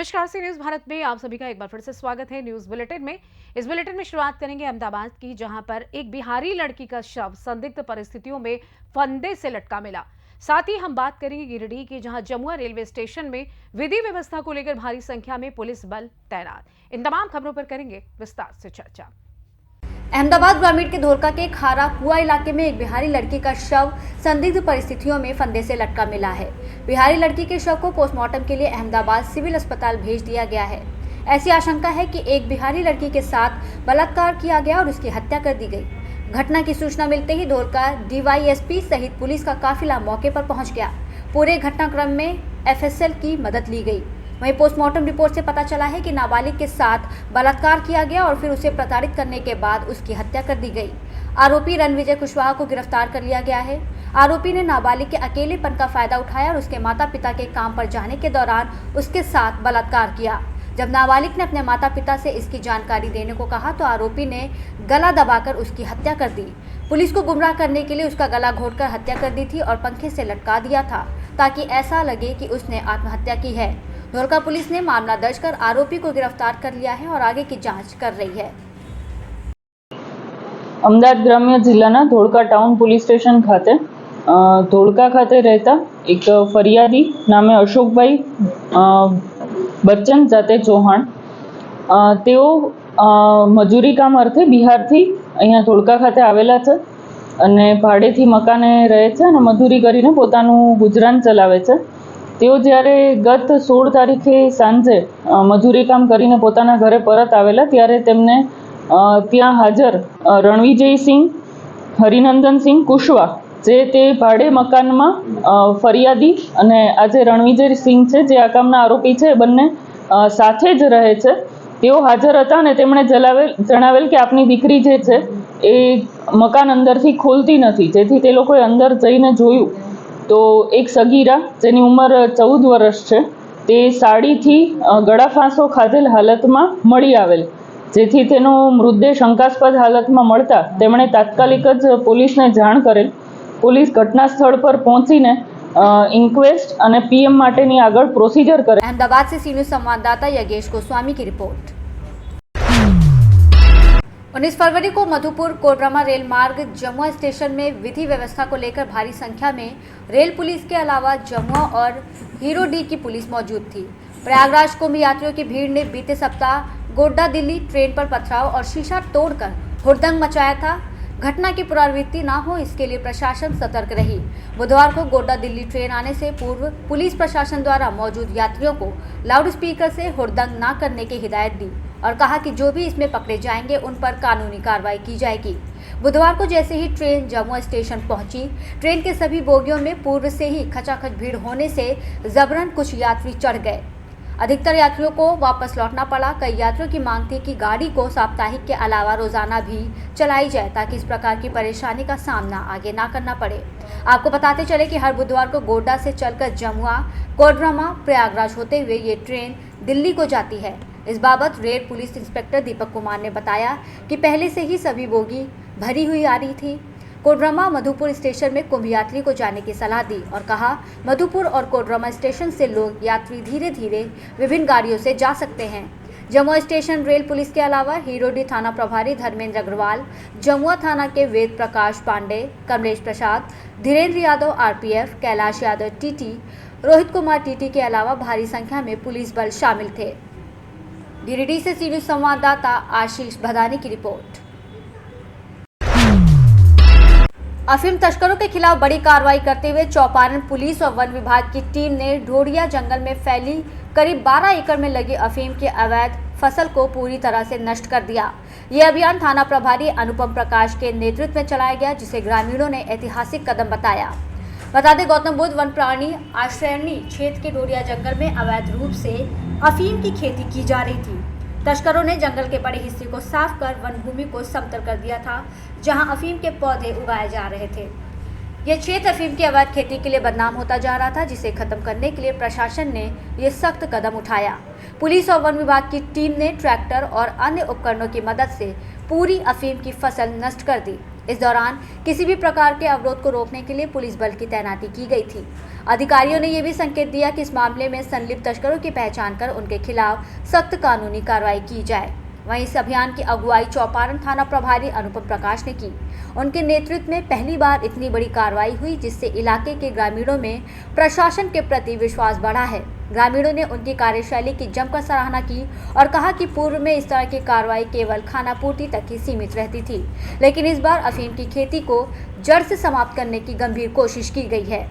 नमस्कार सी न्यूज भारत में आप सभी का एक बार फिर से स्वागत है न्यूज बुलेटिन में। इस बुलेटिन में शुरुआत करेंगे अहमदाबाद की, जहां पर एक बिहारी लड़की का शव संदिग्ध परिस्थितियों में फंदे से लटका मिला। साथ ही हम बात करेंगे गिरिडीह की, जहां जमुआ रेलवे स्टेशन में विधि व्यवस्था को लेकर भारी संख्या में पुलिस बल तैनात। इन तमाम खबरों पर करेंगे विस्तार से चर्चा। अहमदाबाद ग्रामीण के धोरका के खारा कुआ इलाके में एक बिहारी लड़की का शव संदिग्ध परिस्थितियों में फंदे से लटका मिला है। बिहारी लड़की के शव को पोस्टमार्टम के लिए अहमदाबाद सिविल अस्पताल भेज दिया गया है। ऐसी आशंका है कि एक बिहारी लड़की के साथ बलात्कार किया गया और उसकी हत्या कर दी गई। घटना की सूचना मिलते ही धोरका डीवाईएसपी सहित पुलिस का काफिला मौके पर पहुंच गया। पूरे घटनाक्रम में एफएसएल की मदद ली गई। वहीं पोस्टमार्टम रिपोर्ट से पता चला है कि नाबालिग के साथ बलात्कार किया गया और फिर उसे प्रताड़ित करने के बाद उसकी हत्या कर दी गई। आरोपी रणविजय कुशवाहा को गिरफ्तार कर लिया गया है। आरोपी ने नाबालिग के अकेलेपन का फायदा उठाया और उसके माता पिता के काम पर जाने के दौरान उसके साथ बलात्कार किया। जब नाबालिग ने अपने माता पिता से इसकी जानकारी देने को कहा तो आरोपी ने गला दबाकर उसकी हत्या कर दी। पुलिस को गुमराह करने के लिए उसका गला घोंटकर हत्या कर दी थी और पंखे से लटका दिया था ताकि ऐसा लगे कि उसने आत्महत्या की है। धोरका पुलिस ने मामला दर्ज कर आरोपी को गिरफ्तार कर लिया है और आगे की जांच कर रही है। अमदावाद ग्राम्य जिल्लाના ધોળકા ટાઉન પોલીસ સ્ટેશન ખાતે ધોળકા ખાતે રહેતા એક ફરિયાદી નામે અશોકભાઈ બચ્ચન જાતે ચૌહાણ તેઓ મજૂરી કામ અર્થે બિહારથી અહીંયા ધોળકા ખાતે આવેલા છે અને ભાડેથી મકાને રહે છે અને મજૂરી કરીને પોતાનું ગુજરાન ચલાવે છે। તેઓ જ્યારે ગત 16 તારીખે સાંજે મજૂરી કામ કરીને પોતાના ઘરે પરત આવેલા ત્યારે તેમને ત્યાં હાજર રણવિજયસિંહ હરિનંદનસિંહ કુશવા જે તે ભાડે મકાનમાં ફરિયાદી અને આ જે રણવિજયસિંહ છે જે આ કામના આરોપી છે બંને સાથે જ રહે છે તેઓ હાજર હતા અને તેમણે જણાવેલ કે આપની દીકરી જે છે એ મકાન અંદરથી ખોલતી નથી, જેથી તે લોકોએ અંદર જઈને જોયું તો એક સગીરા જેની ઉંમર 14 વર્ષ છે તે સાડીથી ગળા ફાંસો ખાધેલ હાલતમાં મળી આવેલ, જેથી તેનો મૃતદેહ શંકાસ્પદ હાલતમાં મળતા તેમણે તાત્કાલિક જ પોલીસને જાણ કરેલ। પોલીસ ઘટના સ્થળ પર પહોંચીને ઇન્ક્વેસ્ટ અને પીએમ માટેની આગળ પ્રોસિજર કરે। अहमदाबाद से सी न्यूज संवाददाता योगेश गोस्वामी की रिपोर्ट। 19 फरवरी को मधुपुर कोडरमा रेल मार्ग जमुआ स्टेशन में विधि व्यवस्था को लेकर भारी संख्या में रेल पुलिस के अलावा जमुआ और हीरोडीह की पुलिस मौजूद थी। प्रयागराज कुंभ यात्रियों की भीड़ ने बीते सप्ताह गोड्डा दिल्ली ट्रेन पर पथराव और शीशा तोड़कर हुड़दंग मचाया था। घटना की पुनरावृत्ति ना हो इसके लिए प्रशासन सतर्क रही। बुधवार को गोड्डा दिल्ली ट्रेन आने से पूर्व पुलिस प्रशासन द्वारा मौजूद यात्रियों को लाउडस्पीकर से हुड़दंग ना करने की हिदायत दी और कहा कि जो भी इसमें पकड़े जाएंगे उन पर कानूनी कार्रवाई की जाएगी। बुधवार को जैसे ही ट्रेन जमुआ स्टेशन पहुंची, ट्रेन के सभी बोगियों में पूर्व से ही खचाखच भीड़ होने से जबरन कुछ यात्री चढ़ गए। अधिकतर यात्रियों को वापस लौटना पड़ा। कई यात्रियों की मांग थी कि गाड़ी को साप्ताहिक के अलावा रोजाना भी चलाई जाए ताकि इस प्रकार की परेशानी का सामना आगे ना करना पड़े। आपको बताते चले कि हर बुधवार को गोड्डा से चलकर जमुआ, कोडरमा, प्रयागराज होते हुए ये ट्रेन दिल्ली को जाती है। इस बाबत rail police inspector Deepak Kumar ने बताया कि पहले से ही सभी बोगी भरी हुई आ रही थी। कोडरमा मधुपुर स्टेशन में कुंभ यात्री को जाने की सलाह दी और कहा मधुपुर और कोडरमा स्टेशन से लोग यात्री धीरे धीरे विभिन्न गाड़ियों से जा सकते हैं। जमुआ स्टेशन रेल पुलिस के अलावा हीरोडीह थाना प्रभारी धर्मेंद्र अग्रवाल, जमुआ थाना के Ved Prakash Pandey, Kamlesh Prasad, Dhirendra Yadav RPF, Kailash Yadav TT, Rohit Kumar TT के अलावा भारी संख्या में पुलिस बल शामिल थे। गिरिडीह से सी न्यूज संवाददाता आशीष भदानी की रिपोर्ट। अफीम तस्करों के खिलाफ बड़ी कार्रवाई करते हुए चौपारण पुलिस और वन विभाग की टीम ने ढोड़िया जंगल में फैली करीब 12 एकड़ में लगी अफीम के अवैध फसल को पूरी तरह से नष्ट कर दिया। ये अभियान थाना प्रभारी अनुपम प्रकाश के नेतृत्व में चलाया गया, जिसे ग्रामीणों ने ऐतिहासिक कदम बताया। बता दें गौतम बुद्ध वन प्राणी आश्रयणी क्षेत्र के ढोड़िया जंगल में अवैध रूप से अफीम की खेती की जा रही थी। तस्करों ने जंगल के बड़े हिस्से को साफ कर वन भूमि को समतल कर दिया था, जहां अफीम के पौधे उगाए जा रहे थे। यह क्षेत्र अफीम की अवैध खेती के लिए बदनाम होता जा रहा था, जिसे खत्म करने के लिए प्रशासन ने यह सख्त कदम उठाया। पुलिस और वन विभाग की टीम ने ट्रैक्टर और अन्य उपकरणों की मदद से पूरी अफीम की फसल नष्ट कर दी। इस दौरान किसी भी प्रकार के अवरोध को रोकने के लिए पुलिस बल की तैनाती की गई थी। अधिकारियों ने यह भी संकेत दिया कि इस मामले में संलिप्त तस्करों की पहचान कर उनके खिलाफ सख्त कानूनी कार्रवाई की जाए। वहीं इस अभियान की अगुवाई चौपारण थाना प्रभारी अनुपम प्रकाश ने की। उनके नेतृत्व में पहली बार इतनी बड़ी कार्रवाई हुई, जिससे इलाके के ग्रामीणों में प्रशासन के प्रति विश्वास बढ़ा है। ग्रामीणों ने उनकी कार्यशैली की जमकर सराहना की और कहा कि पूर्व में इस तरह की कार्रवाई केवल खानापूर्ति तक ही सीमित रहती थी, लेकिन इस बार अफीम की खेती को जड़ से समाप्त करने की गंभीर कोशिश की गई है।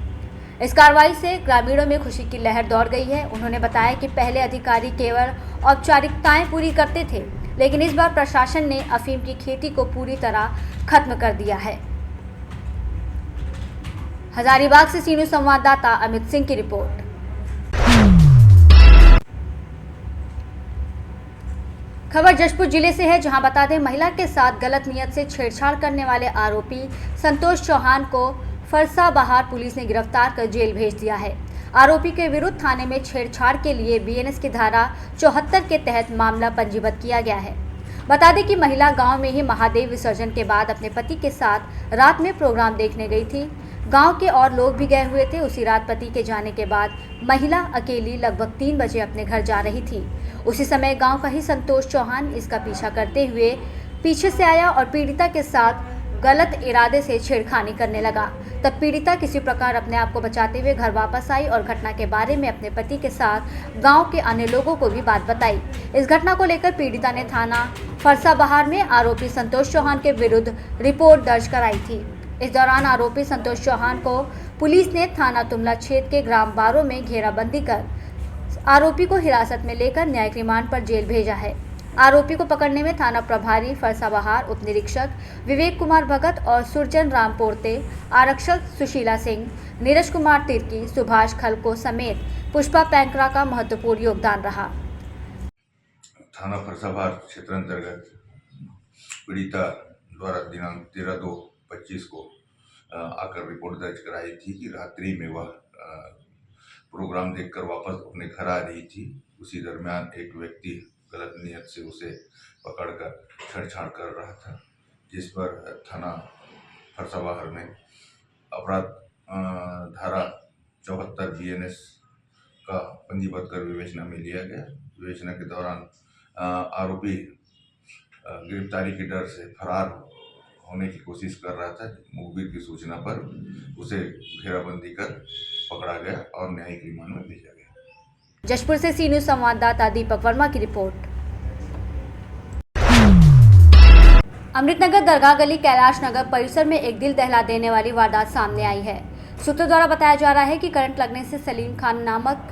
इस कार्रवाई से ग्रामीणों में खुशी की लहर दौड़ गई है। उन्होंने बताया कि पहले अधिकारी केवल औपचारिकताएं पूरी करते थे, लेकिन इस बार प्रशासन ने अफीम की खेती को पूरी तरह खत्म कर दिया है। हजारीबाग से सीनू संवाददाता अमित सिंह की रिपोर्ट। खबर जशपुर जिले से है, जहां बता दें महिला के साथ गलत नियत से छेड़छाड़ करने वाले आरोपी संतोष चौहान को फरसाबहार पुलिस ने गिरफ्तार कर जेल भेज दिया है। आरोपी के विरुद्ध थाने में छेड़छाड़ के लिए बीएनएस की धारा 74 के तहत मामला पंजीबद्ध किया गया है। बता दें कि महिला गांव में ही महादेव विसर्जन के बाद अपने पति के साथ रात में प्रोग्राम देखने गई थी। गांव के और लोग भी गए हुए थे। उसी रात पति के जाने के बाद महिला अकेली लगभग 3 बजे अपने घर जा रही थी। उसी समय गांव का ही संतोष चौहान इसका पीछा करते हुए पीछे से आया और पीड़िता के साथ गलत इरादे से छेड़खानी करने लगा। तब पीड़िता किसी प्रकार अपने आप को बचाते हुए घर वापस आई और घटना के बारे में अपने पति के साथ गांव के अन्य लोगों को भी बात बताई। इस घटना को लेकर पीड़िता ने थाना फरसाबहार में आरोपी संतोष चौहान के विरुद्ध रिपोर्ट दर्ज कराई थी। इस दौरान आरोपी संतोष चौहान को पुलिस ने थाना तुमला क्षेत्र के ग्राम बारों में घेराबंदी कर आरोपी को हिरासत में लेकर न्यायिक रिमांड पर जेल भेजा है। आरोपी को पकड़ने में थाना प्रभारी फरसाबहार, उप निरीक्षक विवेक कुमार भगत और सुरजन राम पोर्ते, आरक्षक सुशीला सिंह, नीरज कुमार तिर्की, सुभाष खलको समेत पुष्पा पैंकरा का महत्वपूर्ण योगदान रहा। थाना फरसाबहार क्षेत्र अंतर्गत पीड़िता द्वारा दिनांक 13/2/25 को आकर रिपोर्ट दर्ज कराई थी कि रात्रि में वह प्रोग्राम देखकर वापस अपने घर आ रही थी। उसी दरमियान एक व्यक्ति गलत नियत से उसे पकड़कर छेड़छाड़ कर रहा था, जिस पर थाना फरसाबहार में अपराध धारा 74 बीएनएस का पंजीबद्ध कर विवेचना में लिया गया। विवेचना के दौरान आरोपी गिरफ्तारी के डर से फरार होने की कोशिश कर रहा था। मुखबिर की सूचना पर उसे घेराबंदी कर पकड़ा गया और न्यायिक रिमांड में भेजा गया। जशपुर से सीनू संवाददाता दीपक वर्मा की रिपोर्ट। अमृतनगर दरगाह गली कैलाश नगर परिसर में एक दिल दहला देने वाली वारदात सामने आई है। सूत्रों द्वारा बताया जा रहा है कि करंट लगने से सलीम खान नामक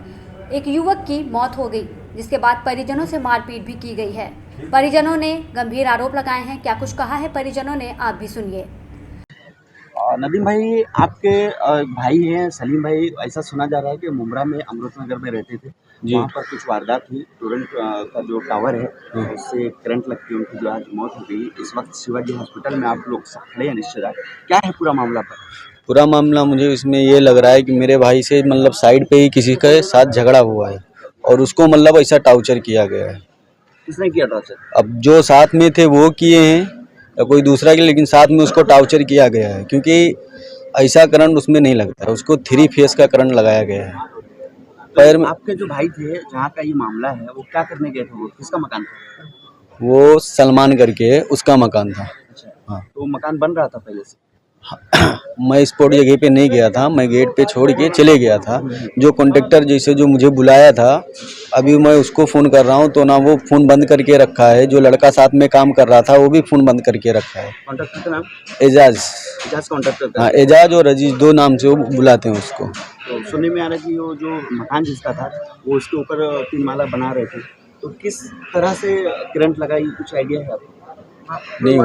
एक युवक की मौत हो गई, जिसके बाद परिजनों से मारपीट भी की गई है। परिजनों ने गंभीर आरोप लगाए हैं। क्या कुछ कहा है परिजनों ने, आप भी सुनिए। नदीम भाई आपके भाई हैं सलीम भाई, ऐसा सुना जा रहा है कि मुमरा में अमृतनगर में रहते थे, वहाँ पर कुछ वारदात हुई। टोरेंट का जो टावर है उससे करंट लग के उनकी जो आज मौत हो गई। इस वक्त शिवाजी हॉस्पिटल में आप लोग खड़े हैं रिश्तेदार, क्या है पूरा मामला? पूरा मामला मुझे इसमें ये लग रहा है कि मेरे भाई से मतलब साइड पे ही किसी के साथ झगड़ा हुआ है और उसको मतलब ऐसा टार्चर किया गया है। किसने किया टार्चर? अब जो साथ में थे वो किए हैं या कोई दूसरा किया, लेकिन साथ में उसको टार्चर किया गया है क्योंकि ऐसा करंट उसमें नहीं लगता है, उसको 3 फेस का करंट लगाया गया है पैर में। आपके जो भाई थे जहाँ का ये मामला है वो क्या करने गए थे? वो किसका मकान था? वो सलमान करके उसका मकान था। अच्छा हाँ। तो मकान बन रहा था पहले से? मैं स्पॉट जगह पे नहीं गया था, मैं गेट पे छोड़ के चले गया था। जो कॉन्ट्रैक्टर जैसे जो मुझे बुलाया था, अभी मैं उसको फ़ोन कर रहा हूँ तो ना वो फ़ोन बंद करके रखा है। जो लड़का साथ में काम कर रहा था वो भी फ़ोन बंद करके रखा है। कॉन्ट्रैक्टर का नाम? एजाज कॉन्ट्रैक्टर। हाँ, एजाज और अजीज 2 नाम से वो बुलाते हैं उसको। तो सुनने में आ रहा है कि वो जो मकान जिसका था वो उसके ऊपर 3 माला बना रहे थे, तो किस तरह से करंट लगा, ये कुछ आइडिया है आपको? नहीं,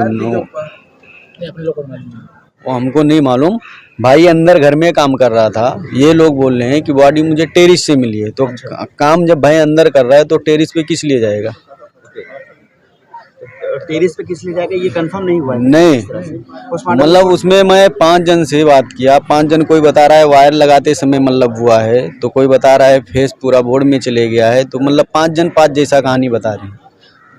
वो हमको नहीं मालूम। भाई अंदर घर में काम कर रहा था। ये लोग बोल रहे हैं कि बॉडी मुझे टेरिस से मिली है, तो काम जब भाई अंदर कर रहा है तो टेरिस पे किस लिए जाएगा? टेरिस पे किस लिए जाएगा ये कंफर्म नहीं हुआ है? नहीं, मतलब उसमें मैं 5 जन से बात किया। 5 जन, कोई बता रहा है वायर लगाते समय मतलब हुआ है, तो कोई बता रहा है फेस पूरा बोर्ड में चले गया है। तो मतलब 5 जन 5 जैसा कहानी बता रहे हैं।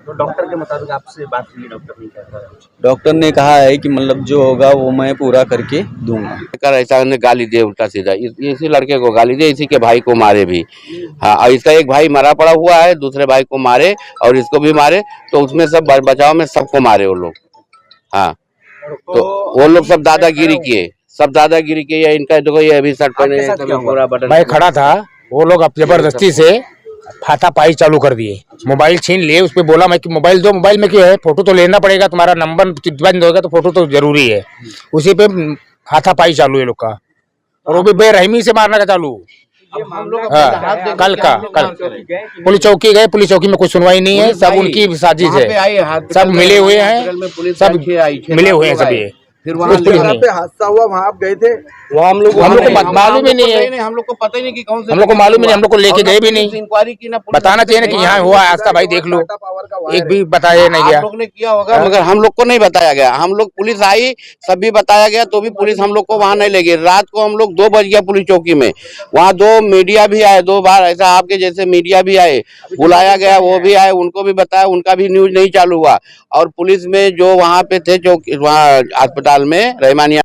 तो डॉक्टर के मुताबिक आपसे बात हुई, डॉक्टर ने क्या कहा? डॉक्टर ने कहा है कि मतलब जो होगा वो मैं पूरा करके दूंगा। कर ऐसा ने गाली दे उल्टा सीधा, इसी लड़के को गाली दे, इसी के भाई को मारे भी। हाँ, और इसका एक भाई मरा पड़ा हुआ है, दूसरे भाई को मारे और इसको भी मारे, तो उसमें सब बचाव में सबको मारे वो लोग। हाँ, तो वो लोग सब दादागिरी किए, सब दादागिरी किए। इनका देखो ये अभी शर्ट पहने पूरा बटन, मैं खड़ा था, वो लोग अब जबरदस्ती से हाथापाई चालू कर दिए, मोबाइल छीन लिए। उस पे बोला मैं कि मोबाइल दो, मोबाइल में क्या है, फोटो तो लेना पड़ेगा, तुम्हारा नंबर बंद होगा तो फोटो तो जरूरी है। उसी पे हाथापाई चालू है लोग का, और वो भी बेरहमी से मारने का चालू। हाँ, कल पुलिस चौकी गए, पुलिस चौकी में कोई सुनवाई नहीं है, सब उनकी साजिश है, सब मिले हुए हैं, सब मिले हुए हैं सभी। फिर वहाँ पे हादसा हुआ, वहाँ आप गए थे? वो हम लोग को मालूम ही नहीं है, हम लोग को पता ही नहीं कि कौन से, हम लोग को मालूम ही नहीं, हम लोग को लेके गए भी नहीं। इंक्वायरी की ना, बताना चाहिए ना कि यहाँ हुआ हादसा, भाई देख लो, एक भी बताया नहीं गया। आप लोग ने किया होगा, मगर हम लोग को नहीं बताया गया। हम लोग, पुलिस आई, सब भी बताया गया, तो भी पुलिस हम लोग को वहाँ नहीं ले गई। रात को हम लोग 2 बज गया पुलिस चौकी में, वहाँ 2 मीडिया भी आए, 2 बार ऐसा आपके जैसे मीडिया भी आए, बुलाया गया, वो भी आए, उनको भी बताया, उनका भी न्यूज नहीं चालू हुआ। और पुलिस में जो वहाँ पे थे, चौकी वहाँ अस्पताल में रहमानिया।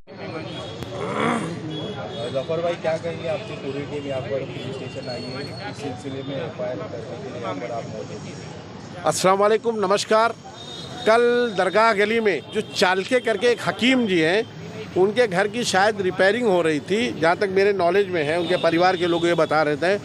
जफर भाई, क्या कहेंगे? आपकी पूरी टीम यहाँ पर पुलिस स्टेशन आई है, इस सिलसिले में एफआईआर करने के लिए यहाँ पर आप मौजूद हैं। अस्सलाम वालेकुम, नमस्कार। कल दरगाह गली में जो चालके करके एक हकीम जी हैं, उनके घर की शायद रिपेयरिंग हो रही थी, जहाँ तक मेरे नॉलेज में है, उनके परिवार के लोग ये बता रहे थे।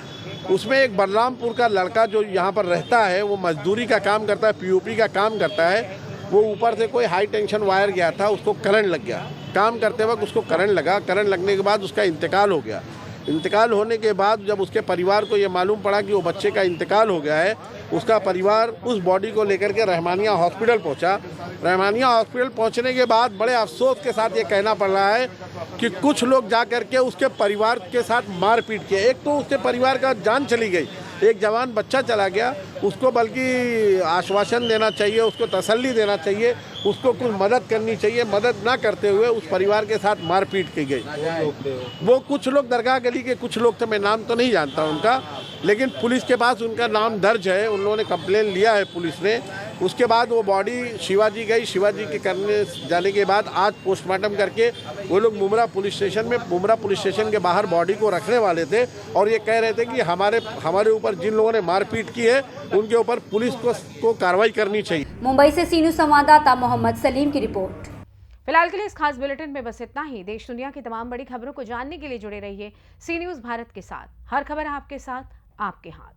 उसमें एक बलरामपुर का लड़का जो यहाँ पर रहता है, वो मजदूरी का काम करता है, पीओपी का काम करता है। वो ऊपर से कोई हाई टेंशन वायर गया था, उसको करंट लग गया। काम करते वक्त उसको करंट लगा, करंट लगने के बाद उसका इंतकाल हो गया। इंतकाल होने के बाद जब उसके परिवार को ये मालूम पड़ा कि वो बच्चे का इंतकाल हो गया है, उसका परिवार उस बॉडी को लेकर के रहमानिया हॉस्पिटल पहुंचा। रहमानिया हॉस्पिटल पहुंचने के बाद बड़े अफसोस के साथ ये कहना पड़ रहा है कि कुछ लोग जा कर के उसके परिवार के साथ मारपीट किए। एक तो उसके परिवार का जान चली गई, एक जवान बच्चा चला गया, उसको बल्कि आश्वासन देना चाहिए, उसको तसल्ली देना चाहिए, उसको कुछ मदद करनी चाहिए। मदद ना करते हुए उस परिवार के साथ मारपीट की गई। वो कुछ लोग दरगाह गली के कुछ लोग थे, मैं नाम तो नहीं जानता उनका, लेकिन पुलिस के पास उनका नाम दर्ज है, उन्होंने कंप्लेन लिया है पुलिस ने। उसके बाद वो बॉडी शिवाजी गई, शिवाजी के करने जाने के बाद आज पोस्टमार्टम करके वो लोग मुमरा पुलिस स्टेशन के बाहर बॉडी को रखने वाले थे, और ये कह रहे थे कि हमारे ऊपर जिन लोगों ने मारपीट की है उनके ऊपर पुलिस को कार्रवाई करनी चाहिए। मुंबई से सी न्यूज़ संवाददाता मोहम्मद सलीम की रिपोर्ट। फिलहाल के लिए इस खास बुलेटिन में बस इतना ही। देश दुनिया की तमाम बड़ी खबरों को जानने के लिए जुड़े रहिए सी न्यूज़ भारत के साथ। हर खबर आपके साथ, आपके हाथ।